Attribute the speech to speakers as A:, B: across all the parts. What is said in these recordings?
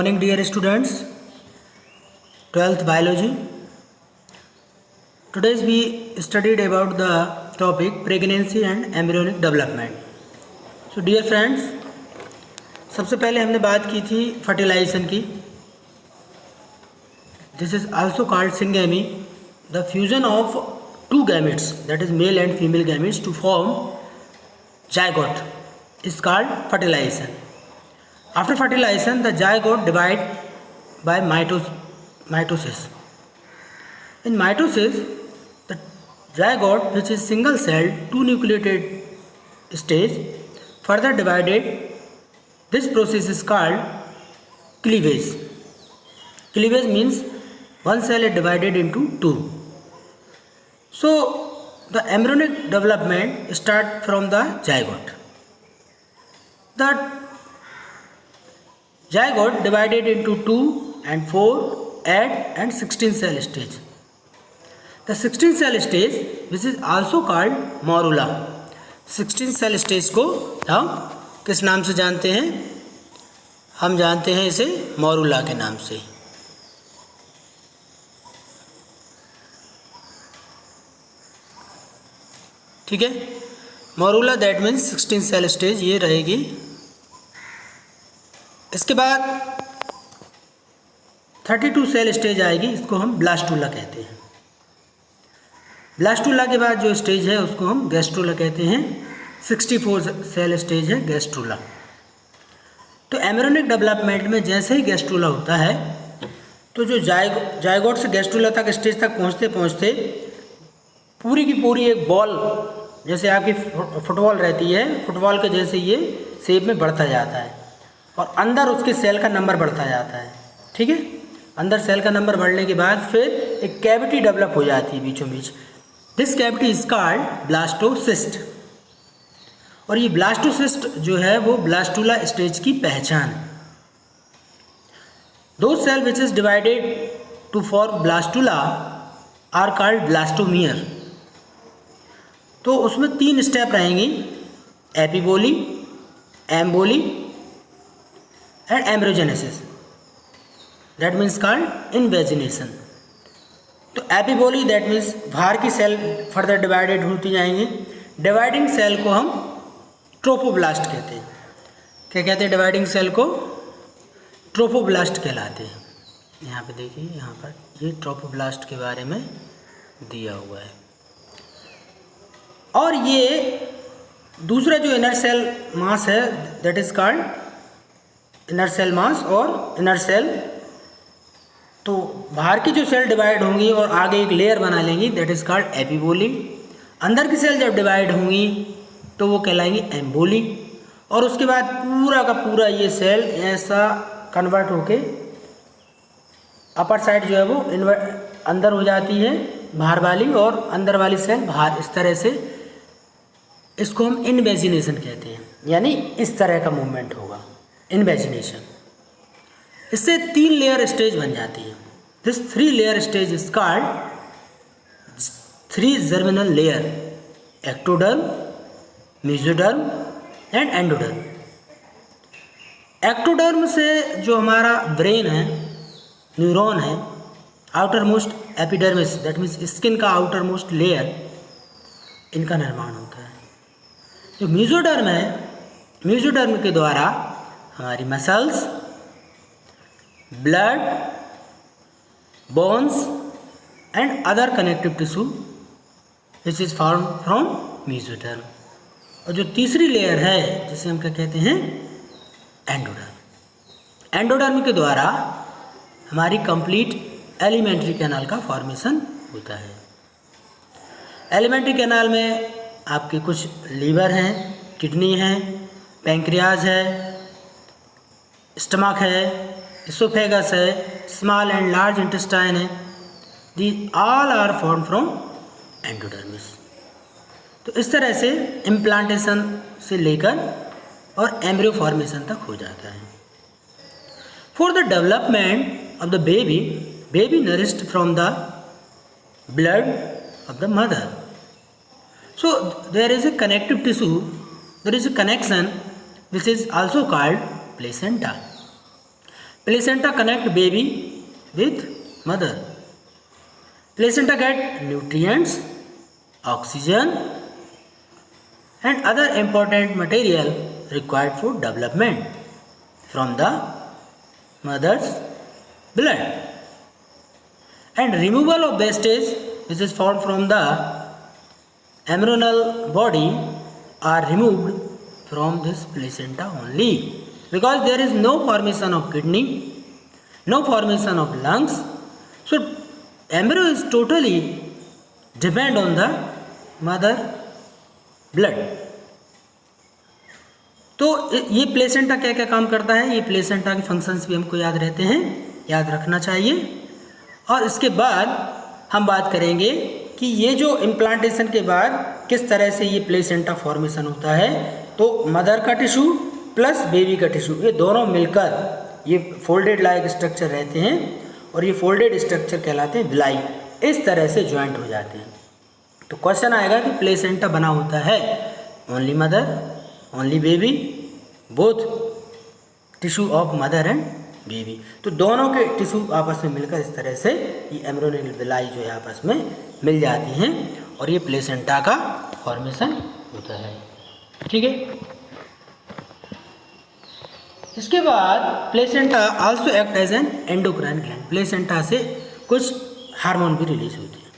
A: Morning dear students, 12th biology. Today we studied about the topic pregnancy and embryonic development. So dear friends, सबसे पहले हमने बात की थी फर्टिलाइजेशन की. This is also called syngamy, the fusion of two gametes, that is male and female gametes, to form zygote is called fertilization. After fertilization, the zygote divide by mitosis. In mitosis, the zygote, which is single celled, two nucleated stage, further divided. This process is called cleavage. Cleavage means one cell is divided into two. So the embryonic development start from the zygote. The zygote divided into 2 and 4, 8 and 16 cell stage. The 16 cell stage, which is also called morula. 16 cell stage को हम किस नाम से जानते हैं? हम जानते हैं इसे मोरूला के नाम से. ठीक है, morula that means 16 cell stage ये रहेगी. इसके बाद 32 सेल स्टेज आएगी, इसको हम ब्लास्टूला कहते हैं. ब्लास्टूला के बाद जो स्टेज है उसको हम गैस्ट्रूला कहते हैं. 64 सेल स्टेज है गैस्ट्रूला. तो एम्ब्रियोनिक डेवलपमेंट में जैसे ही गैस्ट्रूला होता है तो जो जायगोट से गैस्ट्रूला तक स्टेज तक पहुंचते पहुंचते पूरी की पूरी एक बॉल, जैसे आपकी फुटबॉल रहती है, फुटबॉल के जैसे ये शेप में बढ़ता जाता है और अंदर उसके सेल का नंबर बढ़ता जाता है. ठीक है, अंदर सेल का नंबर बढ़ने के बाद फिर एक कैविटी डेवलप हो जाती है बीचों बीच. This cavity is called blastocyst. और ये ब्लास्टोसिस्ट जो है वो ब्लास्टूला स्टेज की पहचान. दो cell which is divided to form blastula are called blastomere. तो उसमें 3 स्टेप रहेंगी, epiboly, emboly and embryogenesis. That means called invagination. तो एपिबोली दैट मीन्स बाहर की सेल फर्दर डिवाइडेड होती जाएंगी. डिवाइडिंग सेल को हम ट्रोफोब्लास्ट कहते हैं. क्या कहते हैं? डिवाइडिंग सेल को ट्रोफोब्लास्ट कहलाते हैं. यहाँ पे देखिए, यहाँ पर ये ट्रोफोब्लास्ट के बारे में दिया हुआ है. और ये दूसरा जो इनर सेल मास है that is called inner cell mass और इनर सेल. तो बाहर की जो सेल डिवाइड होंगी और आगे एक लेयर बना लेंगी दैट इज कॉल्ड एपिबोली. अंदर की सेल जब डिवाइड होंगी तो वो कहलाएंगी एम्बोली. और उसके बाद पूरा का पूरा ये सेल ऐसा कन्वर्ट होके अपर साइड जो है वो अंदर हो जाती है बाहर वाली, और अंदर वाली सेल बाहर. इस तरह से इसको हम इनवेजिनेशन कहते हैं, यानी इस तरह का मूवमेंट होगा, इनवेजिनेशन. इससे 3 लेयर स्टेज बन जाती है. This 3 layer stage is called 3 germinal layer: ectoderm, mesoderm and endoderm. Ectoderm से जो हमारा ब्रेन है, न्यूरॉन है, outer most epidermis that means skin का आउटर मोस्ट लेयर, इनका निर्माण होता है. जो मेसोडर्म है, मेसोडर्म के द्वारा हमारी muscles, blood, bones and other connective tissue which is form from mesoderm. और जो तीसरी लेयर है जिसे हम क्या कहते हैं? एंडोडर्म. एंडोडर्म के द्वारा हमारी कंप्लीट एलिमेंट्री कैनाल का फॉर्मेशन होता है. एलिमेंट्री कैनाल में आपके कुछ लीवर हैं, किडनी हैं, पैंक्रियाज है, स्टमक है, इसोफेगस है, स्मॉल एंड लार्ज इंटेस्टाइन है. The all are form from endodermis. तो इस तरह से इम्प्लांटेशन से लेकर और एम्ब्रियो फॉर्मेशन तक हो जाता है. For the development of the baby, baby nourished from the blood of the mother. So there is a connective tissue, there is a connection which is also called placenta. Placenta connect baby with mother. Placenta get nutrients, oxygen and other important material required for development from the mother's blood. And removal of wastage which is found from the embryonal body are removed from this placenta only, because there is no formation of kidney, no formation of lungs. So embryo is totally depend on the mother blood. तो ये placenta क्या क्या काम करता है, ये placenta के functions भी हमको याद रहते हैं, याद रखना चाहिए. और इसके बाद हम बात करेंगे कि ये जो इम्प्लांटेशन के बाद किस तरह से ये प्लेसेंटा फॉर्मेशन होता है. तो मदर का टिश्यू प्लस बेबी का टिश्यू, ये दोनों मिलकर ये फोल्डेड लाइक स्ट्रक्चर रहते हैं और ये फोल्डेड स्ट्रक्चर कहलाते हैं विलाई. इस तरह से ज्वाइंट हो जाते हैं. तो क्वेश्चन आएगा कि प्लेसेंटा बना होता है only mother, only baby, both tissue of mother and baby. तो दोनों के टिश्यू आपस में मिलकर इस तरह से ये एम्ब्रियोनिक विलाई जो है आपस में मिल जाती हैं और ये प्लेसेंटा का फॉर्मेशन होता है. ठीक है. इसके बाद placenta also act as an endocrine gland. Placenta से कुछ हार्मोन भी रिलीज होते हैं,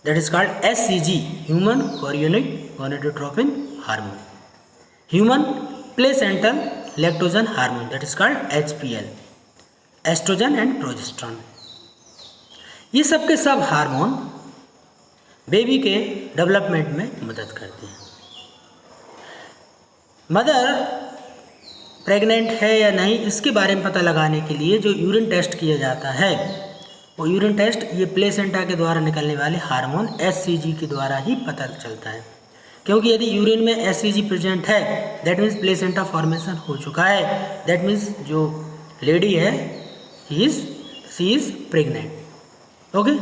A: that is called HCG, human chorionic gonadotropin hormone, human placental lactogen hormone, that is called HPL, oestrogen and progesterone. ये सब के सब हार्मोन बेबी के डेवलपमेंट में मदद करते हैं. मदर प्रेग्नेंट है या नहीं इसके बारे में पता लगाने के लिए जो यूरिन टेस्ट किया जाता है, वो यूरिन टेस्ट ये प्लेसेंटा के द्वारा निकलने वाले हार्मोन HCG के द्वारा ही पता चलता है. क्योंकि यदि यूरिन में HCG प्रेजेंट है, दैट मीन्स प्लेसेंटा फॉर्मेशन हो चुका है, दैट मीन्स जो लेडी है शी इज़ प्रेग्नेंट. ओके.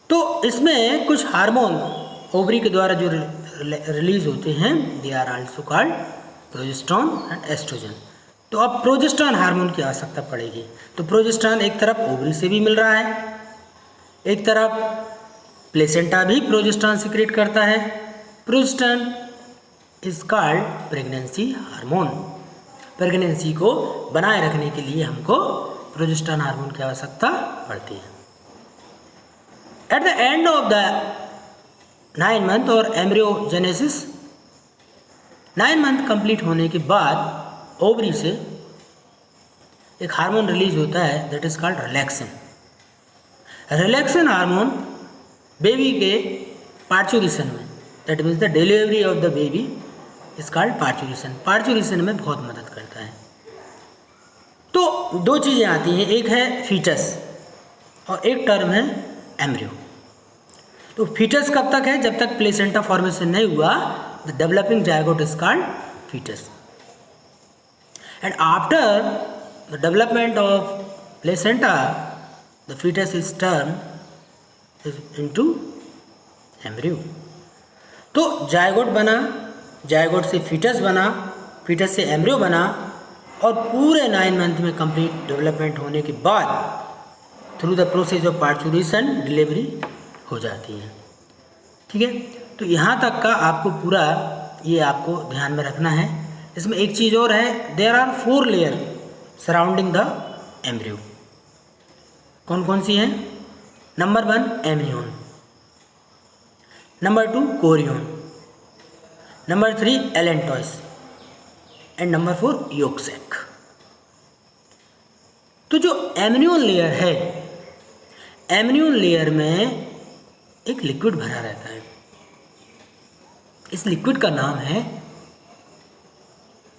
A: तो इसमें कुछ हार्मोन ओवरी के द्वारा जो रिलीज होते हैं, they are also called progesterone and oestrogen. तो अब प्रोजेस्टेरोन हार्मोन की आवश्यकता पड़ेगी. तो प्रोजेस्टेरोन एक तरफ ओवरी से भी मिल रहा है, एक तरफ प्लेसेंटा भी प्रोजेस्टेरोन सिक्रेट करता है. Progesterone is called pregnancy hormone. Pregnancy को बनाए रखने के लिए हमको प्रोजेस्टेरोन हार्मोन की आवश्यकता पड़ती है. At the end of the 9 month और एम्ब्रियोजेनेसिस, 9 मंथ कंप्लीट होने के बाद ओवरी से एक हार्मोन रिलीज होता है, that is called relaxin. Relaxin hormone baby के पार्चुरेशन में, that means the delivery of the baby is called parturition. Parturition में बहुत मदद करता है. तो दो चीज़ें आती हैं, एक है फीटस और एक टर्म है एम्ब्रियो. तो फीटस कब तक है? जब तक प्लेसेंटा फॉर्मेशन नहीं हुआ, the developing zygote is called foetus. And after the development of placenta, the fetus is turned into embryo. तो जायगोट बना, जायगोट से फीटस बना, फीटस से एम्ब्रियो बना और पूरे 9 मंथ में कंप्लीट डेवलपमेंट होने के बाद through the process of parturition delivery हो जाती है. ठीक है. तो यहाँ तक का आपको पूरा ये आपको ध्यान में रखना है. इसमें एक चीज़ और है, there are 4 layer surrounding the embryo. कौन कौन सी हैं? Number 1 amnion, number 2 chorion, number 3 allantois and number 4 yolk sac. तो जो एम्नियोन लेयर है, एम्नियोन लेयर में एक लिक्विड भरा रहता है. इस लिक्विड का नाम है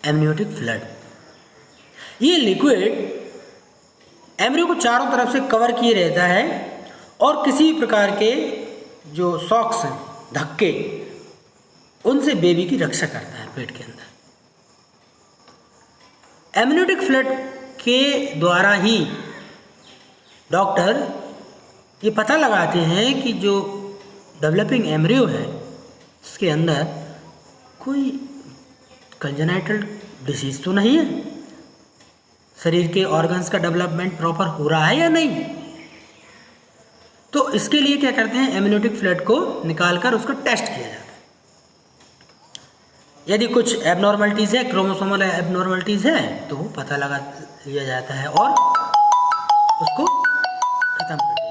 A: एमनियोटिक फ्लूइड. ये लिक्विड एम्ब्रियो को चारों तरफ से कवर किए रहता है और किसी भी प्रकार के जो शॉक्स हैं, धक्के, उनसे बेबी की रक्षा करता है पेट के अंदर. एमनियोटिक फ्लूइड के द्वारा ही डॉक्टर ये पता लगाते हैं कि जो डेवलपिंग एम्ब्रियो है उसके अंदर कोई कंजेनाइटल डिसीज तो नहीं है, शरीर के ऑर्गन्स का डेवलपमेंट प्रॉपर हो रहा है या नहीं। तो इसके लिए क्या करते हैं, एमनियोटिक फ्लूइड को निकालकर उसको टेस्ट किया जाता है। यदि कुछ एबनॉर्मलिटीज़ है, क्रोमोसोमल एबनॉर्मलिटीज़ है, तो वो पता लगा लिया जाता है और उसको ख़त्म कर दिया